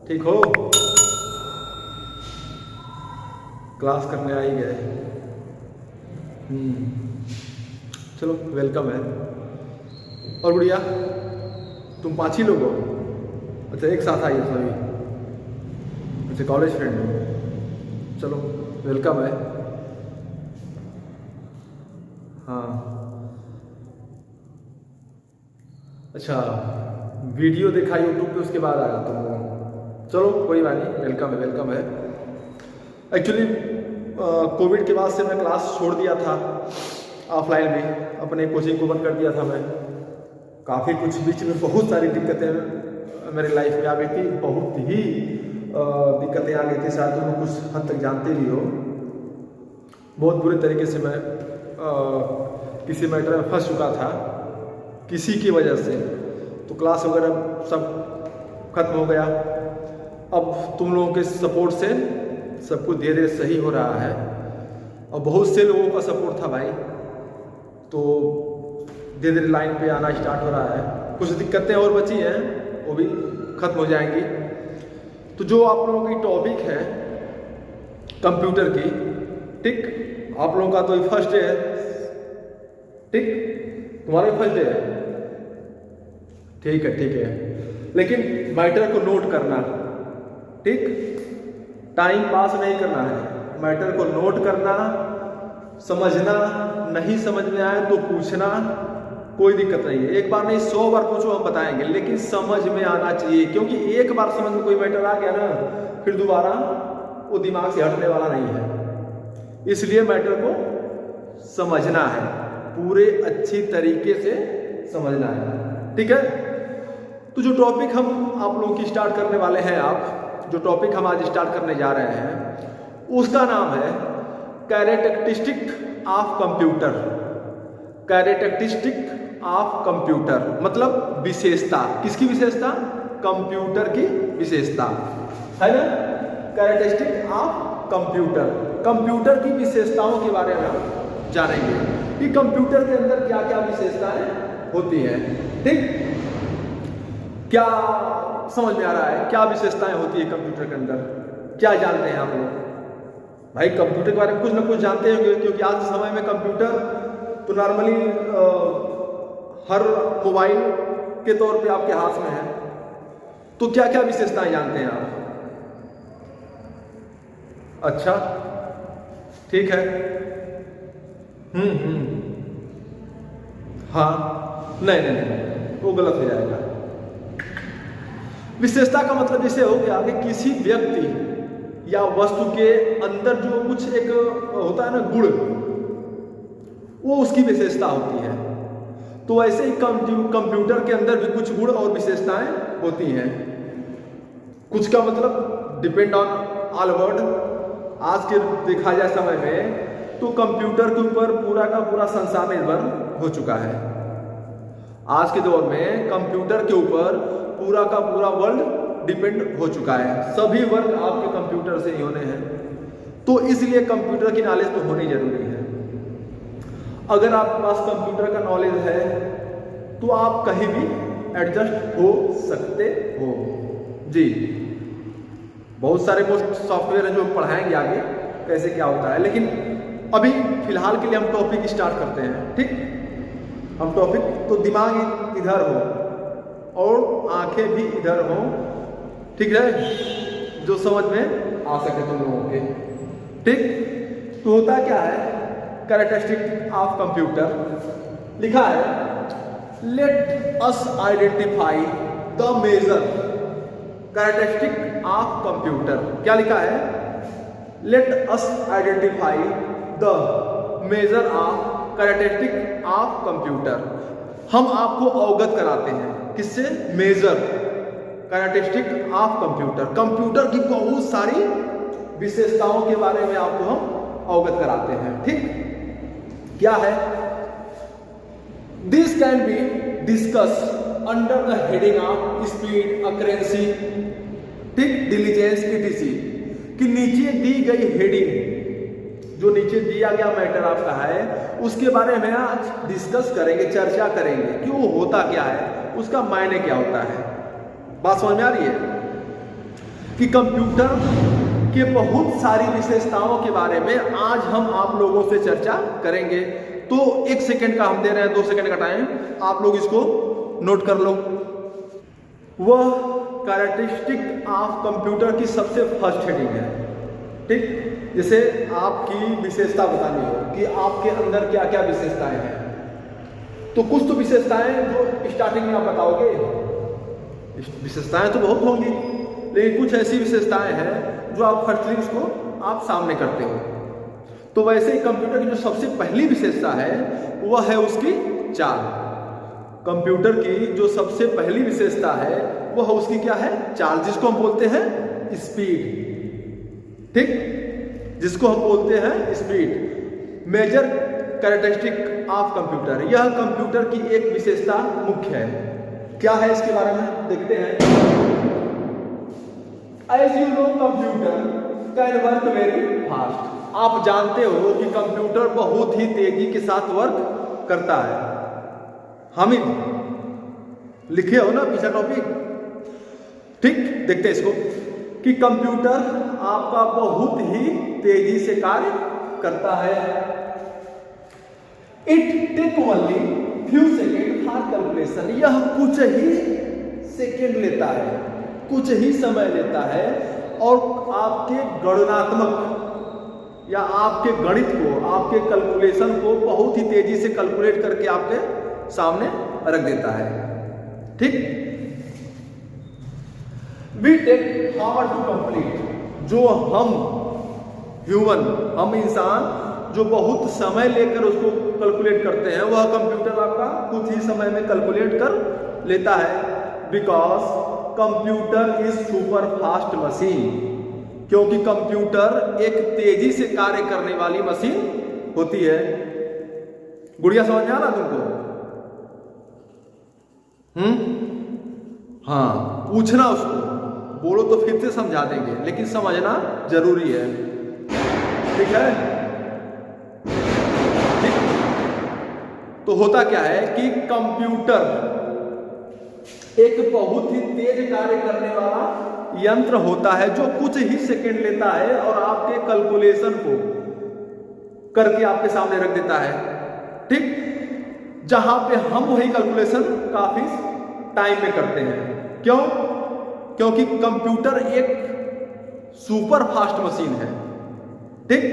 ठीक हो? क्लास करने आ ही गए। चलो वेलकम है। और गुड़िया तुम 5 ही लोग हो? अच्छा एक साथ आई हो सभी? अच्छा कॉलेज फ्रेंड हो? चलो वेलकम है। हाँ अच्छा वीडियो देखा यूट्यूब पे उसके बाद आया तुम लोग। चलो कोई बात नहीं, वेलकम है वेलकम है। एक्चुअली कोविड के बाद से मैं क्लास छोड़ दिया था ऑफलाइन में, अपने कोचिंग को बंद कर दिया था मैं। काफ़ी कुछ बीच में बहुत सारी दिक्कतें मेरी लाइफ में आ गई थी, बहुत ही दिक्कतें आ गई थी। शायद तुम लोग कुछ हद तक जानते भी हो। बहुत बुरे तरीके से मैं किसी मैटर में फंस चुका था किसी की वजह से। तो क्लास वगैरह सब खत्म हो गया। अब तुम लोगों के सपोर्ट से सब कुछ धीरे धीरे सही हो रहा है और बहुत से लोगों का सपोर्ट था भाई, तो धीरे धीरे लाइन पे आना स्टार्ट हो रहा है। कुछ दिक्कतें और बची हैं, वो भी खत्म हो जाएंगी। तो जो आप लोगों की टॉपिक है कंप्यूटर की, ठीक, आप लोगों का तो फर्स्ट डे है, ठीक, तुम्हारा फर्स्ट डे है, ठीक है, लेकिन मैटर को नोट करना, ठीक, टाइम पास नहीं करना है, मैटर को नोट करना, समझना, नहीं समझ में आए तो पूछना, कोई दिक्कत नहीं है। एक बार नहीं 100 बार पूछो, हम बताएंगे, लेकिन समझ में आना चाहिए। क्योंकि एक बार समझ में कोई मैटर आ गया ना, फिर दोबारा वो दिमाग से हटने वाला नहीं है। इसलिए मैटर को समझना है, पूरे अच्छी तरीके से समझना है, ठीक है। तो जो टॉपिक हम आप लोगों की स्टार्ट करने वाले हैं, जो टॉपिक हम आज स्टार्ट करने जा रहे हैं, उसका नाम है characteristic of computer. Characteristic of computer मतलब विशेषता। किसकी विशेषता? कंप्यूटर की विशेषता, है ना। कैरेक्टरिस्टिक ऑफ कंप्यूटर, कंप्यूटर की विशेषताओं के बारे में हम जानेंगे कि कंप्यूटर के अंदर क्या क्या विशेषताएं होती हैं, ठीक। क्या समझ में आ रहा है? क्या विशेषताएं होती है कंप्यूटर के अंदर? क्या जानते हैं आप लोग? भाई कंप्यूटर के बारे में कुछ ना कुछ जानते होंगे, क्योंकि आज के समय में कंप्यूटर तो नॉर्मली हर मोबाइल के तौर पे आपके हाथ में है। तो क्या क्या विशेषताएं जानते हैं आप? अच्छा ठीक है, हाँ, नहीं, वो गलत हो जाएगा। विशेषता का मतलब जैसे हो गया कि किसी व्यक्ति या वस्तु के अंदर जो कुछ एक होता है ना गुण, वो उसकी विशेषता होती है। तो ऐसे ही कंप्यूटर के अंदर भी कुछ गुण और विशेषताएं होती हैं। कुछ का मतलब डिपेंड ऑन ऑल वर्ड। आज के देखा जाए समय में तो कंप्यूटर के ऊपर पूरा का पूरा संसार निर्भर हो चुका है। आज के दौर में कंप्यूटर के ऊपर पूरा का पूरा वर्ल्ड डिपेंड हो चुका है। सभी वर्क आपके कंप्यूटर से ही होने हैं। तो इसलिए कंप्यूटर की नॉलेज तो होनी जरूरी है। अगर आपके पास कंप्यूटर का नॉलेज है तो आप कहीं भी एडजस्ट हो सकते हो जी। बहुत सारे सॉफ्टवेयर हैं जो पढ़ाएंगे आगे कैसे क्या होता है, लेकिन अभी फिलहाल के लिए हम टॉपिक स्टार्ट करते हैं, ठीक। हम टॉपिक तो दिमाग इधर हो और आंखें भी इधर हो, ठीक है, जो समझ में आ सके तुम लोगों के, ठीक। तो होता क्या है कैरेक्टरिस्टिक ऑफ कंप्यूटर, लिखा है let us identify the major characteristic of computer. क्या लिखा है? Let us identify the major of characteristic of computer. हम आपको अवगत कराते हैं किससे? Major characteristic of computer. Computer की बहुत सारी विशेषताओं के बारे में आपको हम अवगत कराते हैं, ठीक। क्या है? This can be discuss under the heading of speed, accuracy, ठीक, डिलीजेंस, इटीसी। कि नीचे दी गई हेडिंग, जो नीचे दिया गया मैटर आपका है, उसके बारे में आज डिस्कस करेंगे, चर्चा करेंगे कि वो होता क्या है, उसका मायने क्या होता है। बात समझ में आ रही है? कि कंप्यूटर के बहुत सारी विशेषताओं के बारे में आज हम आप लोगों से चर्चा करेंगे। तो 1 सेकंड का हम दे रहे हैं, 2 सेकंड का टाइम, आप लोग इसको नोट कर लो। वह कैरेक्टरिस्टिक ऑफ कंप्यूटर की सबसे फर्स्ट हेडिंग है, ठीक। जैसे आपकी विशेषता बतानी हो कि आपके अंदर क्या क्या विशेषताएं हैं, तो कुछ तो विशेषताएं जो स्टार्टिंग में आप बताओगे, विशेषताएं तो बहुत होंगी, लेकिन कुछ ऐसी विशेषताएं हैं जो आप फर्स्टली उसको आप सामने करते हो। तो वैसे ही कंप्यूटर की जो सबसे पहली विशेषता है वह है उसकी चाल। कंप्यूटर की जो सबसे पहली विशेषता है वह उसकी क्या है, चाल, जिसको हम बोलते हैं स्पीड, ठीक, जिसको हम बोलते हैं speed. Major characteristic of computer, यह कंप्यूटर की एक विशेषता मुख्य है। क्या है इसके बारे में देखते हैं। As you know, computer can work very fast. आप जानते हो कि कंप्यूटर बहुत ही तेजी के साथ वर्क करता है। हामिद लिखे हो ना पीछा टॉपिक, ठीक। देखते हैं इसको कि कंप्यूटर आपका बहुत ही तेजी से कार्य करता है। It take only few second for calculation, यह कुछ ही सेकेंड लेता है, कुछ ही समय लेता है और आपके गणनात्मक या आपके गणित को, आपके कैलकुलेशन को बहुत ही तेजी से कैलकुलेट करके आपके सामने रख देता है, ठीक। We take hour to complete, जो हम ह्यूमन, हम इंसान जो बहुत समय लेकर उसको कैलकुलेट करते हैं, वह कंप्यूटर आपका कुछ ही समय में कैलकुलेट कर लेता है। Because computer is super fast machine, क्योंकि कंप्यूटर एक तेजी से कार्य करने वाली मशीन होती है। गुड़िया समझ में आ रहा तुमको? हाँ, पूछना उसको, बोलो तो फिर से समझा देंगे, लेकिन समझना जरूरी है, ठीक है। ठीक, तो होता क्या है कि कंप्यूटर एक बहुत ही तेज कार्य करने वाला यंत्र होता है जो कुछ ही सेकंड लेता है और आपके कैलकुलेशन को करके आपके सामने रख देता है, ठीक। जहां पे हम वही कैलकुलेशन काफी टाइम में करते हैं। क्यों? क्योंकि कंप्यूटर एक सुपर फास्ट मशीन है, ठीक।